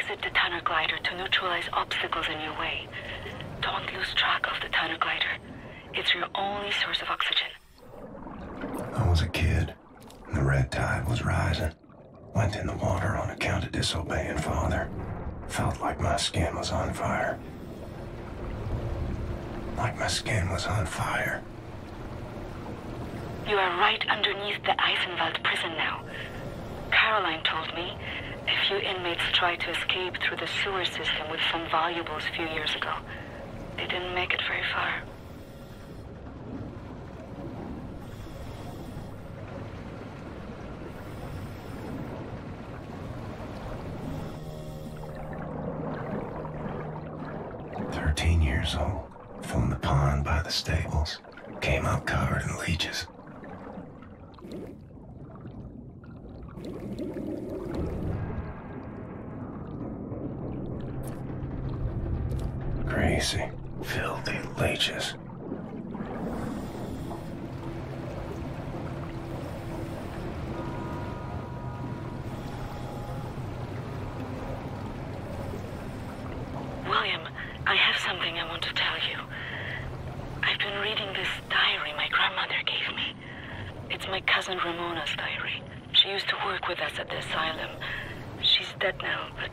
Exit the tunnel glider to neutralize obstacles in your way. Don't lose track of the tunnel glider. It's your only source of oxygen. I was a kid. The red tide was rising. Went in the water on account of disobeying Father. Felt like my skin was on fire. Like my skin was on fire. You are right underneath the Eisenwald prison now. Caroline told me a few inmates tried to escape through the sewer system with some valuables a few years ago. They didn't make it very far. Years old, from the pond by the stables, came out covered in leeches. Crazy, filthy leeches. William, I have something I want to tell you. I've been reading this diary my grandmother gave me. It's my cousin Ramona's diary. She used to work with us at the asylum. She's dead now, but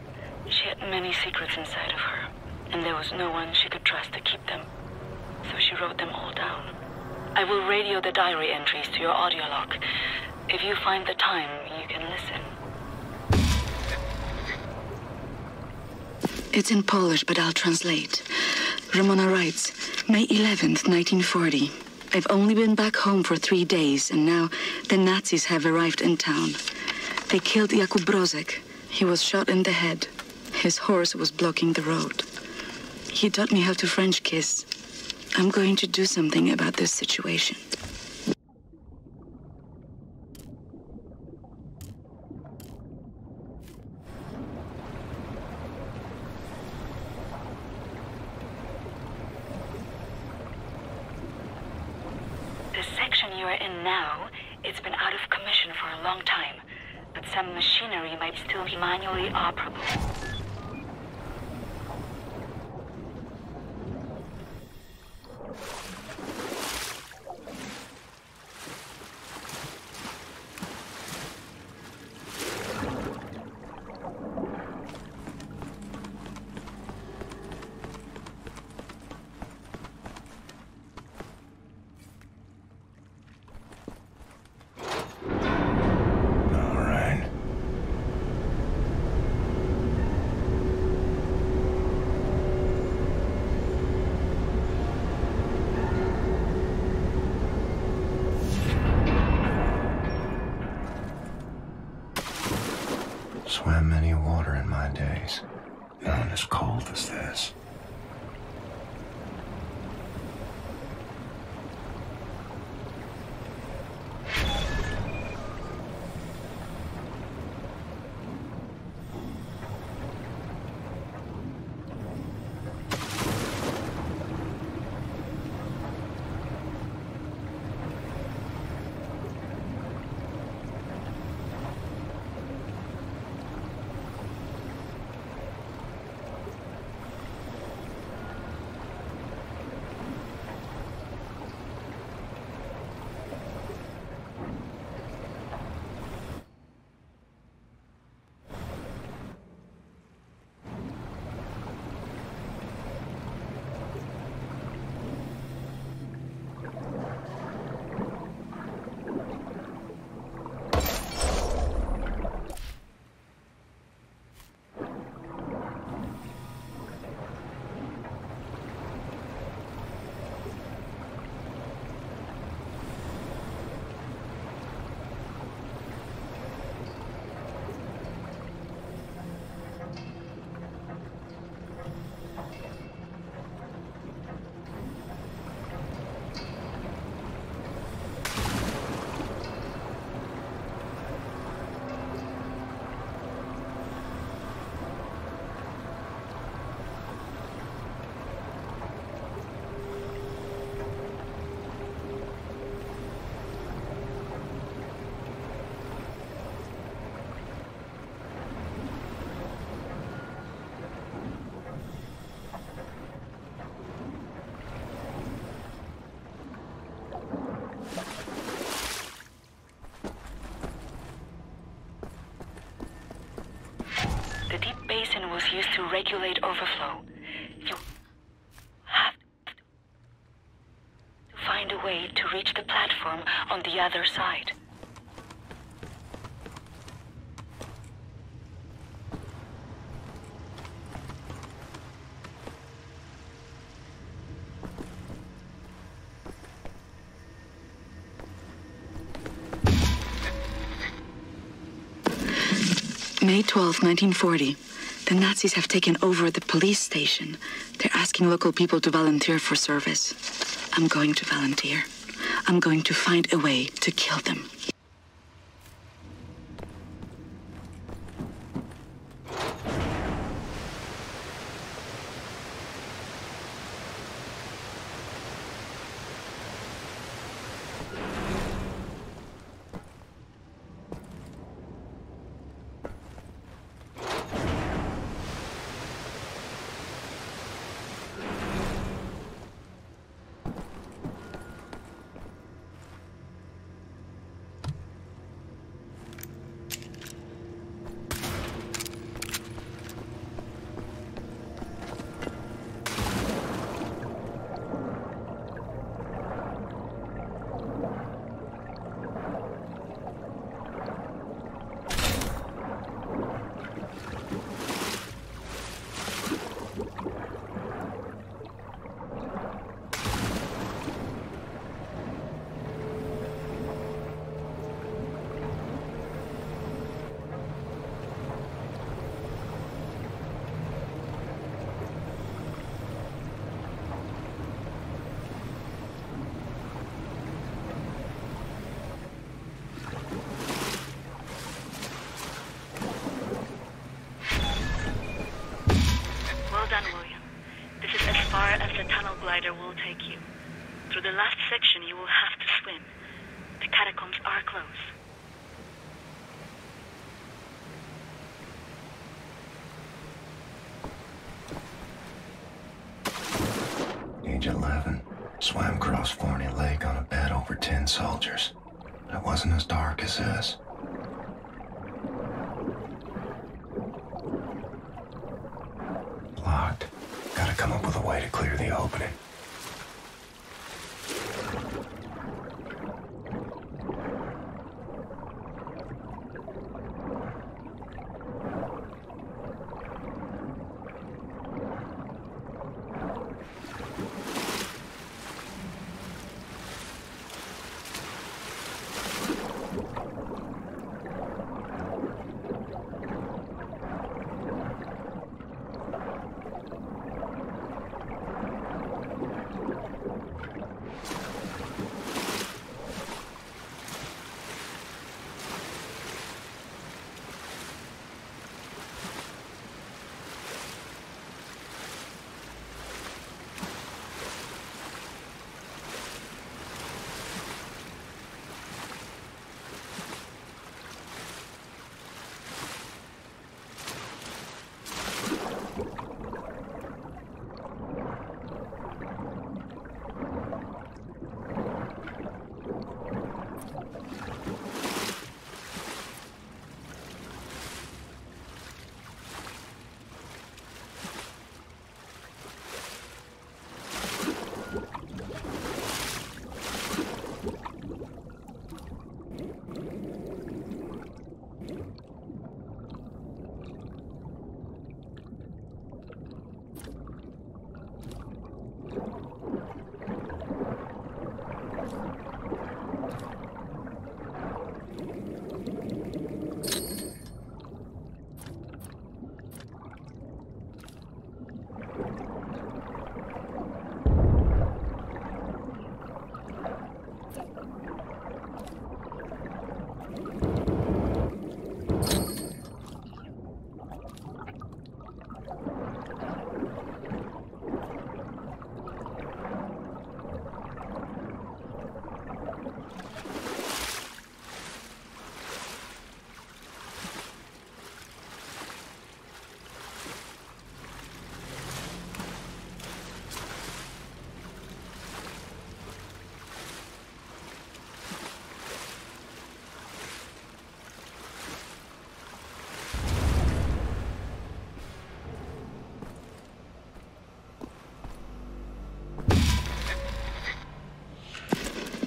she had many secrets inside of her, and there was no one she could trust to keep them. So she wrote them all down. I will radio the diary entries to your audio log. If you find the time, you can listen. It's in Polish, but I'll translate. Ramona writes, May 11th, 1940. I've only been back home for 3 days, and now the Nazis have arrived in town. They killed Jakub Brozek. He was shot in the head. His horse was blocking the road. He taught me how to French kiss. I'm going to do something about this situation. The section you are in now, it's been out of commission for a long time, but some machinery might still be manually operable. Swam many water in my days. None as cold as this. The deep basin was used to regulate overflow. You have to find a way to reach the platform on the other side. May 12, 1940. The Nazis have taken over the police station. They're asking local people to volunteer for service. I'm going to volunteer. I'm going to find a way to kill them. Glider will take you. Through the last section, you will have to swim. The catacombs are close. Age 11. Swam across Forney Lake on a bed over 10 soldiers. It wasn't as dark as this. Locked. Gotta come up with a way to clear the opening.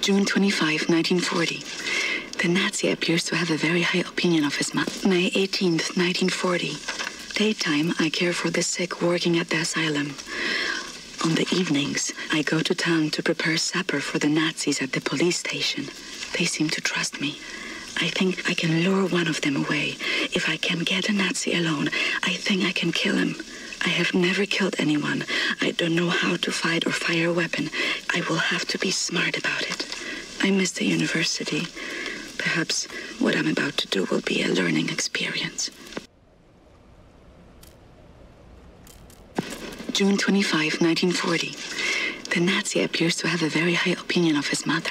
June 25, 1940. The Nazi appears to have a very high opinion of his mother. May 18th, 1940. Daytime, I care for the sick working at the asylum. On the evenings, I go to town to prepare supper for the Nazis at the police station. They seem to trust me. I think I can lure one of them away. If I can get a Nazi alone, I think I can kill him. I have never killed anyone. I don't know how to fight or fire a weapon. I will have to be smart about it. I miss the university. Perhaps what I'm about to do will be a learning experience. June 25, 1940. The Nazi appears to have a very high opinion of his mother.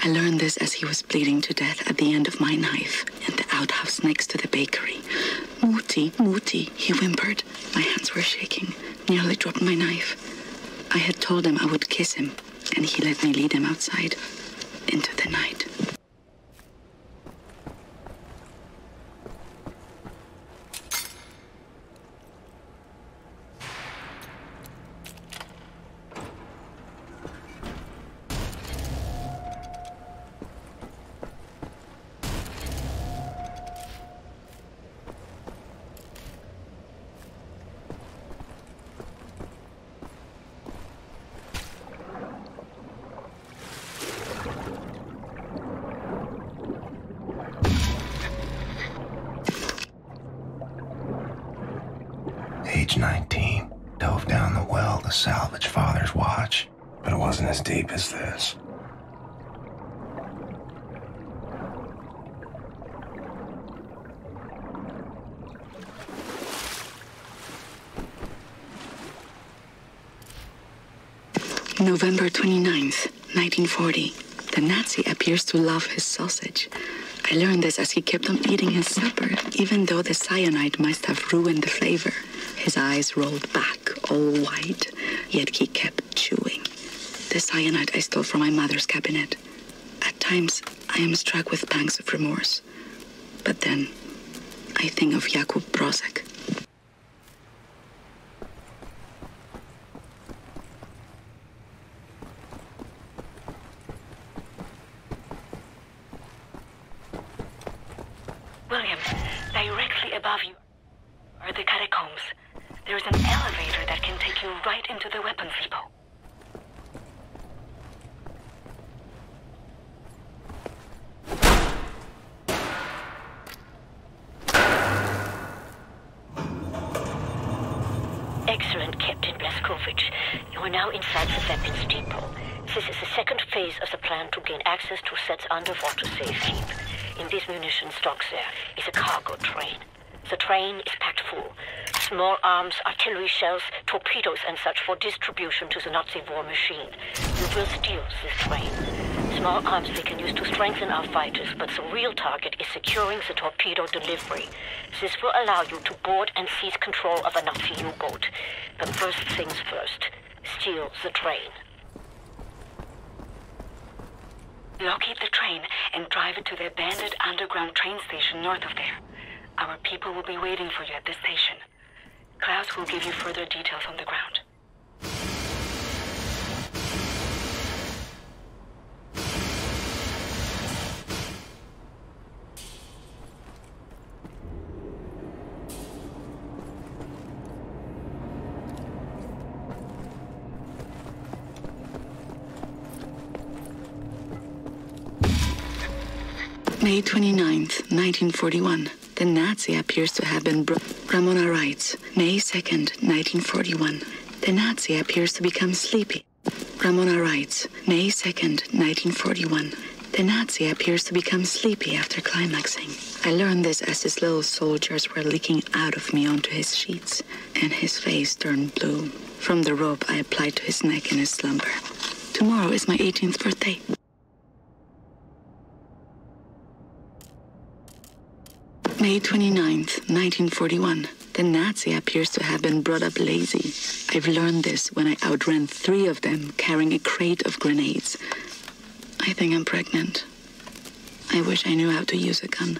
I learned this as he was bleeding to death at the end of my knife in the outhouse next to the bakery. Mutti, Mutti, he whimpered. My hands were shaking, nearly dropped my knife. I had told him I would kiss him, and he let me lead him outside into the night. Age 19, dove down the well to salvage Father's watch, but it wasn't as deep as this. November 29th, 1940. The Nazi appears to love his sausage. I learned this as he kept on eating his supper, even though the cyanide must have ruined the flavor. His eyes rolled back, all white, yet he kept chewing. The cyanide I stole from my mother's cabinet. At times, I am struck with pangs of remorse. But then, I think of Jakub Brozek. William, directly above you are the catacombs. There's an elevator that can take you right into the weapons depot. Excellent, Captain Blaskovich. You are now inside the weapons depot. This is the second phase of the plan to gain access to sets underwater safekeep. In this munition stocks there is a cargo train. The train is packed full. Small arms, artillery shells, torpedoes and such for distribution to the Nazi war machine. You will steal this train. Small arms they can use to strengthen our fighters, but the real target is securing the torpedo delivery. This will allow you to board and seize control of a Nazi U-boat. But first things first, steal the train. Locate the train and drive it to the abandoned underground train station north of there. Our people will be waiting for you at the station. Klaus will give you further details on the ground. May 29th, 1941. The Nazi appears to have been Ramona writes, May 2nd, 1941. The Nazi appears to become sleepy. Ramona writes, May 2nd, 1941. The Nazi appears to become sleepy after climaxing. I learned this as his little soldiers were leaking out of me onto his sheets, and his face turned blue. From the rope I applied to his neck in his slumber. Tomorrow is my 18th birthday. May 29th, 1941. The Nazi appears to have been brought up lazy. I've learned this when I outran 3 of them carrying a crate of grenades. I think I'm pregnant. I wish I knew how to use a gun.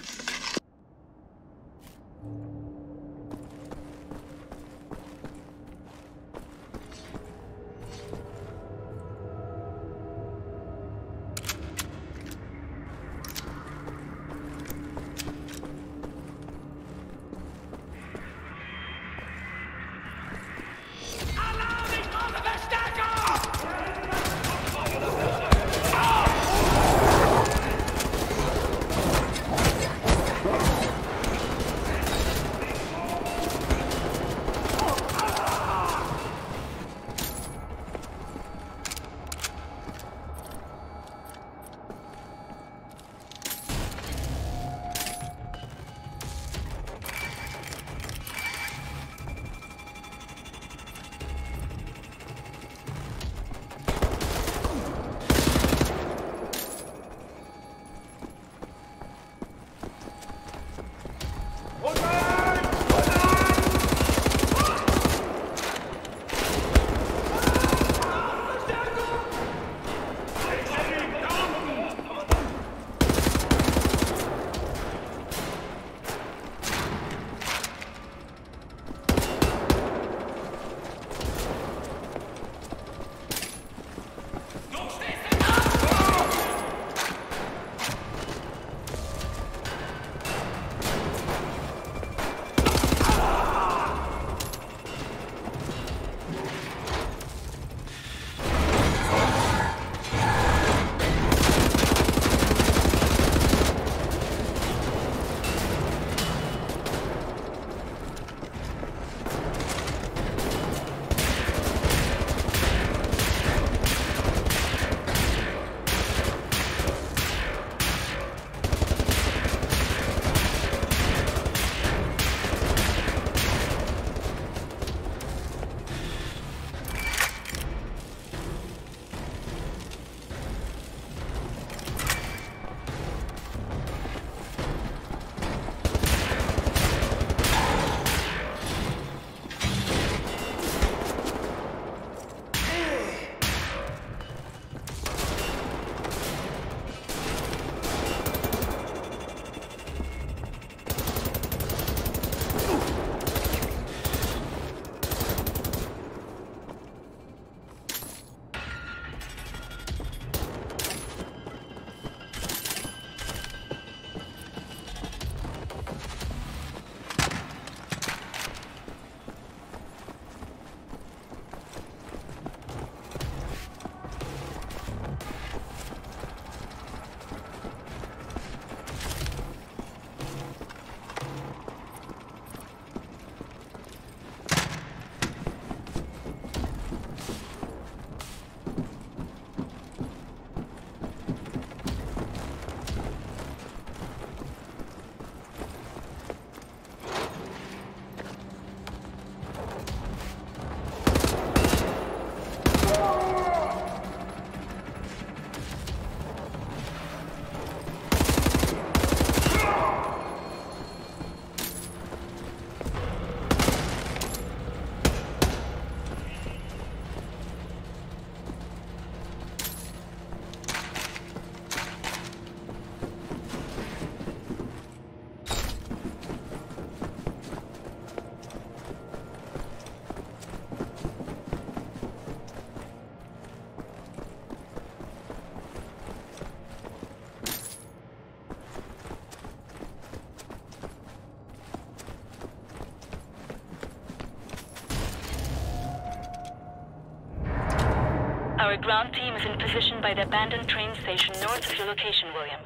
Our ground team is in position by the abandoned train station north of your location, William.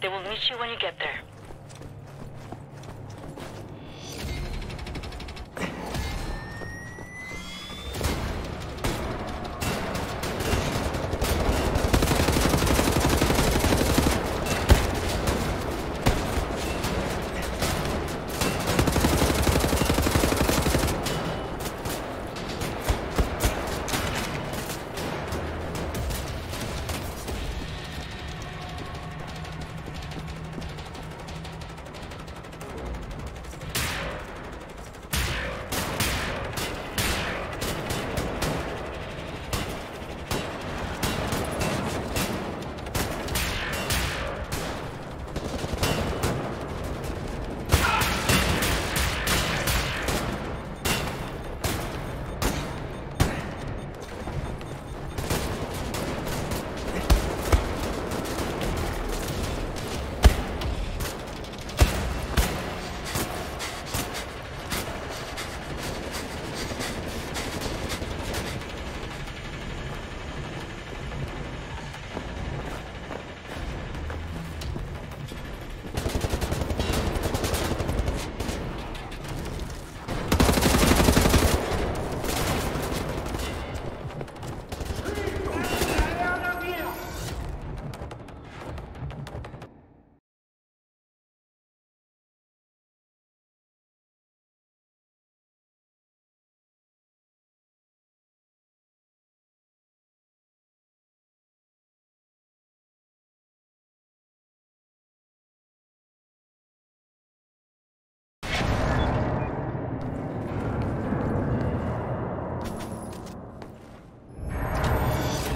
They will meet you when you get there.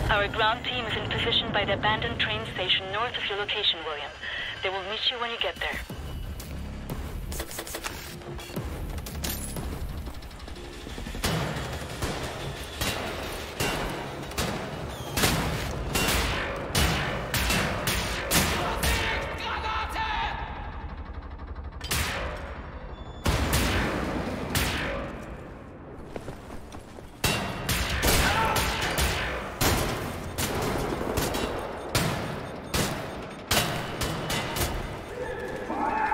Our ground team is in position by the abandoned train station north of your location, William. They will meet you when you get there. Fire!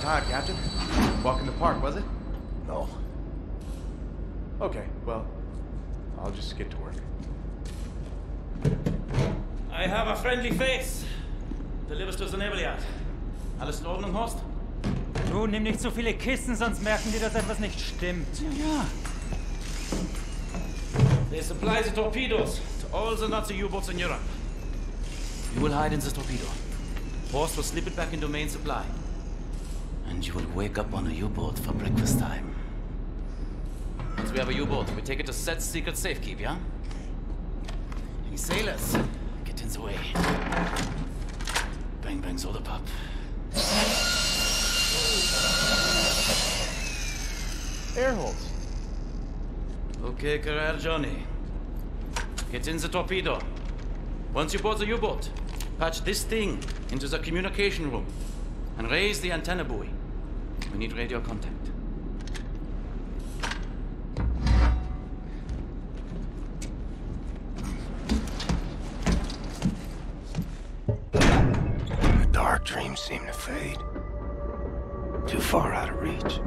tired, Captain. Walk in the park, was it? No. Okay, well, I'll just get to work. I have a friendly face. Delivers to the Nebelyard. Alles in Ordnung, Horst? Du, nimm nicht so viele Kisten, sonst merken die, dass etwas nicht stimmt. Ja. They supply the torpedoes to all the Nazi U-boats in Europe. You will hide in the torpedo. Horst will slip it back into main supply. And you will wake up on a U-boat for breakfast time. Once we have a U-boat, we take it to Set's secret safekeep, yeah? Any sailors, get in the way. Bang bang soda pop. Air holes. Okay, career Johnny. Get in the torpedo. Once you board the U-boat, patch this thing into the communication room and raise the antenna buoy. We need radio contact. The dark dreams seem to fade. Too far out of reach.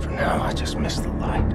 For now, I just miss the light.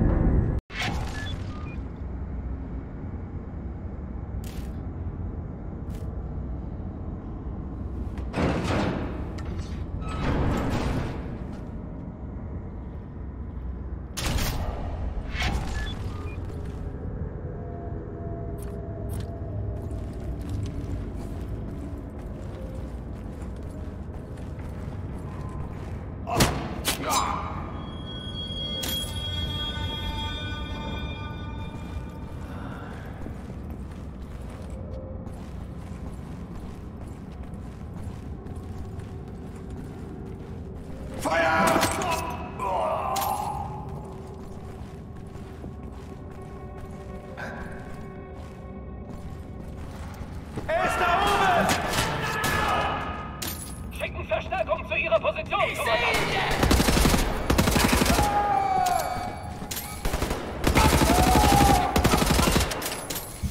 Verstärkung zu Ihrer Position! Ich sehe ihn jetzt!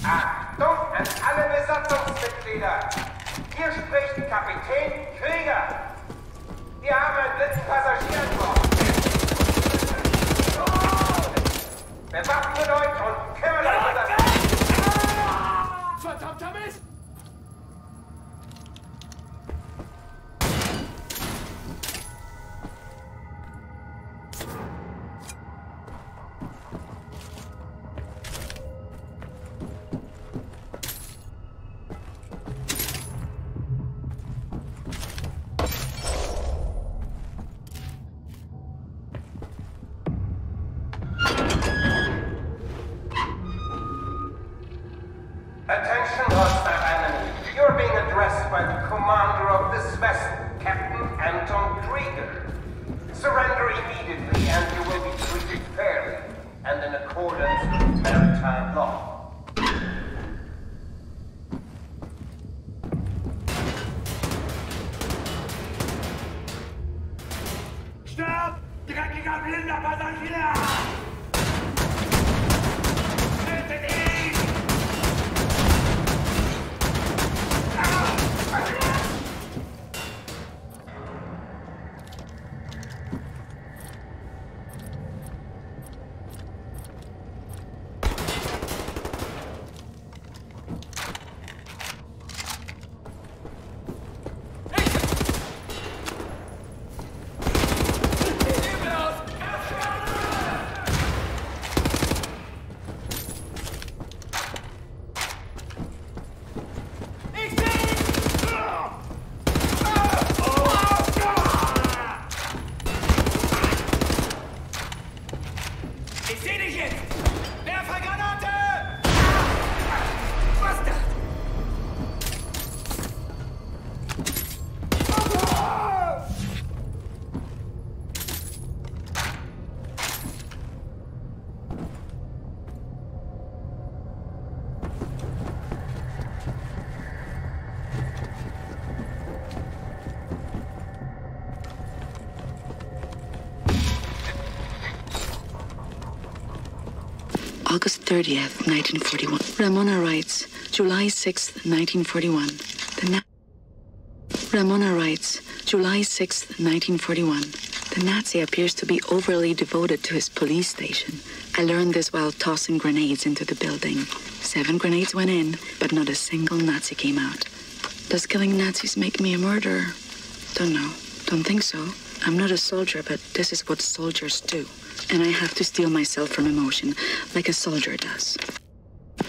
Achtung an alle Besatzungsmitglieder! Hier spricht Kapitän Krieger! Wir haben einen dritten Passagier an Bord! Bewaffnet euch und kümmert euch um das... Verdammter Mist! Attention, hostile enemy. You're being addressed by the commander of this vessel, Captain Anton Krieger. Surrender immediately and you will be treated fairly and in accordance with maritime law. Stirb! Dreckiger blinder Passagier! Tötet ihn! August 30th, 1941. Ramona writes, July 6th, 1941. Ramona writes, July 6, 1941. The Nazi appears to be overly devoted to his police station. I learned this while tossing grenades into the building. 7 grenades went in, but not a single Nazi came out. Does killing Nazis make me a murderer? Don't know. Don't think so. I'm not a soldier, but this is what soldiers do. And I have to steel myself from emotion, like a soldier does.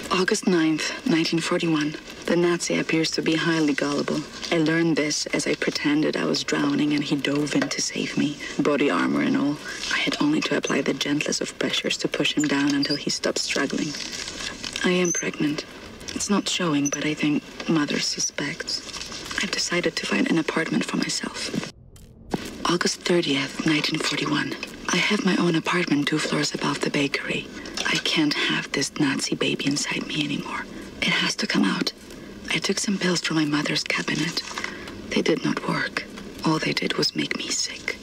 August 9th, 1941. The Nazi appears to be highly gullible. I learned this as I pretended I was drowning and he dove in to save me, body armor and all. I had only to apply the gentlest of pressures to push him down until he stopped struggling. I am pregnant. It's not showing, but I think mother suspects. I've decided to find an apartment for myself. August 30th, 1941. I have my own apartment 2 floors above the bakery. I can't have this Nazi baby inside me anymore. It has to come out. I took some pills from my mother's cabinet. They did not work. All they did was make me sick.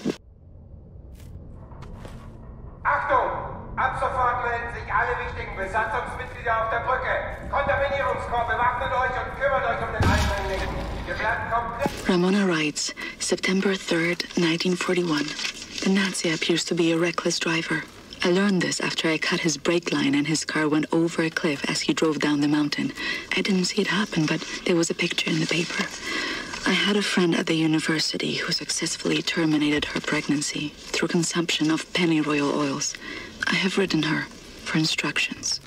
Achtung! Ab sofort melden sich alle wichtigen Besatzungsmitglieder auf der Brücke. Kontaminierungskorps, bewaffnet euch und kümmert euch um den Eindringling. Wir bleiben komplett... Ramona writes, September 3rd, 1941. The Nazi appears to be a reckless driver. I learned this after I cut his brake line and his car went over a cliff as he drove down the mountain. I didn't see it happen, but there was a picture in the paper. I had a friend at the university who successfully terminated her pregnancy through consumption of pennyroyal oils. I have written her for instructions.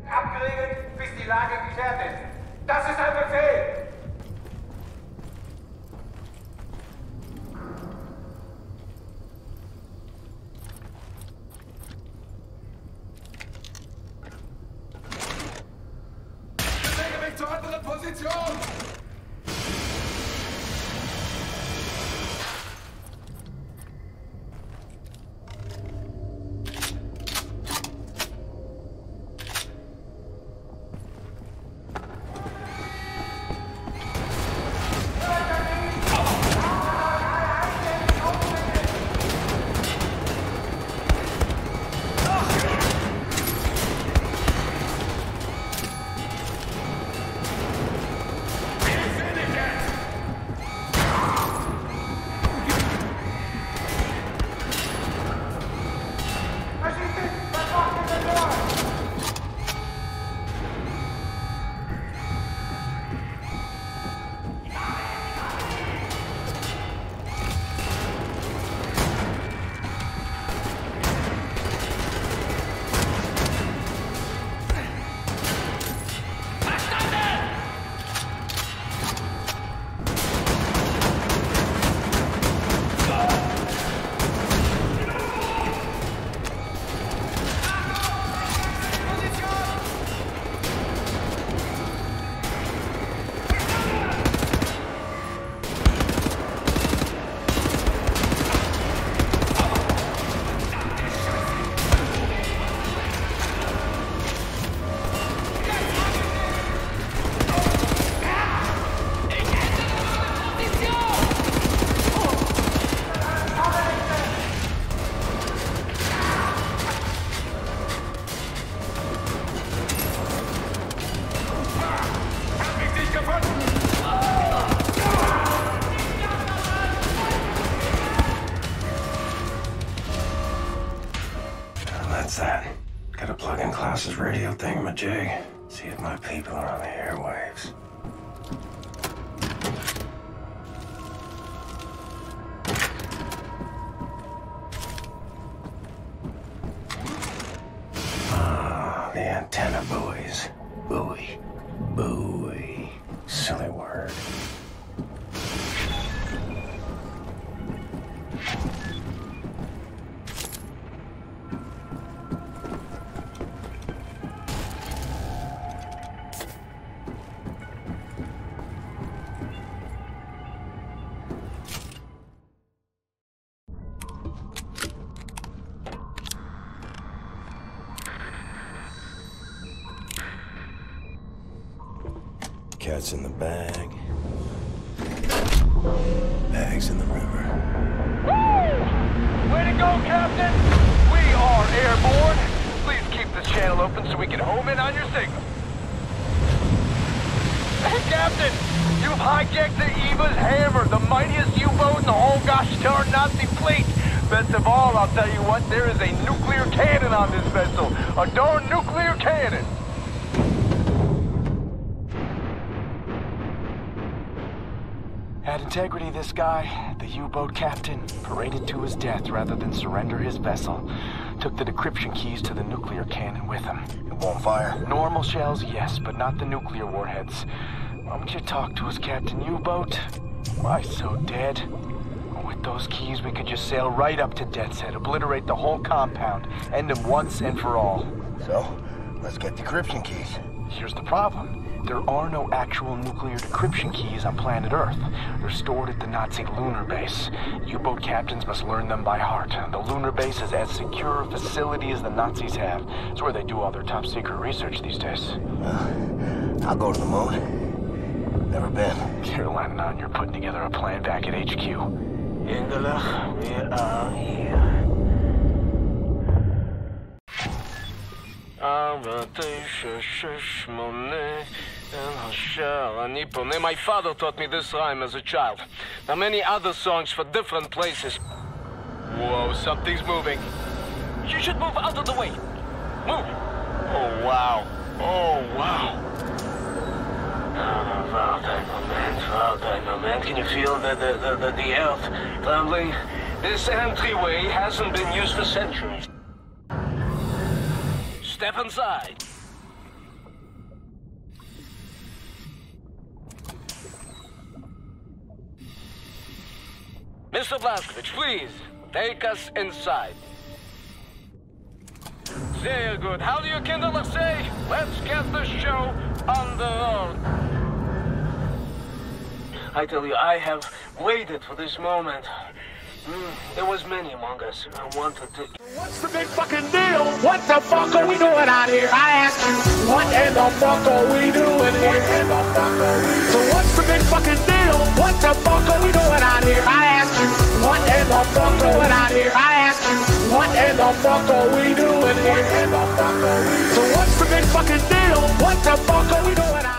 Abgeriegelt, bis die Lage geklärt ist. Das ist ein Befehl! Zur anderen Position! That's that. Gotta plug in Klaus's radio thingamajig. See if my people are on the airwaves. Ah, the antenna buoys. Buoy. Buoy. Silly word. Cat's in the bag. Bag's in the river. Woo! Way to go, Captain! We are airborne. Please keep this channel open so we can home in on your signal. Captain, you've hijacked the Evil's Hammer, the mightiest U-boat in the whole gosh darn Nazi fleet. Best of all, I'll tell you what, there is a nuclear cannon on this vessel. A darn nuclear cannon. Had integrity, this guy. The U-boat captain paraded to his death rather than surrender his vessel. Took the decryption keys to the nuclear cannon with him. It won't fire? Normal shells, yes, but not the nuclear warheads. Why don't you talk to us, Captain U-boat? Why so dead? With those keys, we could just sail right up to Death's Head, obliterate the whole compound, end him once and for all. So, let's get decryption keys. Here's the problem. There are no actual nuclear decryption keys on planet Earth. They're stored at the Nazi lunar base. U-boat captains must learn them by heart. The lunar base is as secure a facility as the Nazis have. It's where they do all their top secret research these days. I'll go to the moon. Never been. Caroline and you're putting together a plan back at HQ. Ingelach, we are here. My father taught me this rhyme as a child. There are many other songs for different places. Whoa, something's moving. You should move out of the way. Move. Oh, wow. Oh, wow. Moment. Can you feel the earth trembling? This entryway hasn't been used for centuries. Step inside. Mr. Blazkowicz, please, take us inside. Very good. How do you kindler say? Let's get the show on the road. I tell you, I have waited for this moment. There was many among us. I wanted to... What's the big fucking deal? What the fuck are we doing out here? I ask you, what in the fuck are we doing here? So what's the big fucking deal? What the fuck are we doing out here? I ask you, what in the fuck are we doing out here? I ask you, what in the fuck are we doing here? So what's the big fucking deal? What the fuck are we doing out here?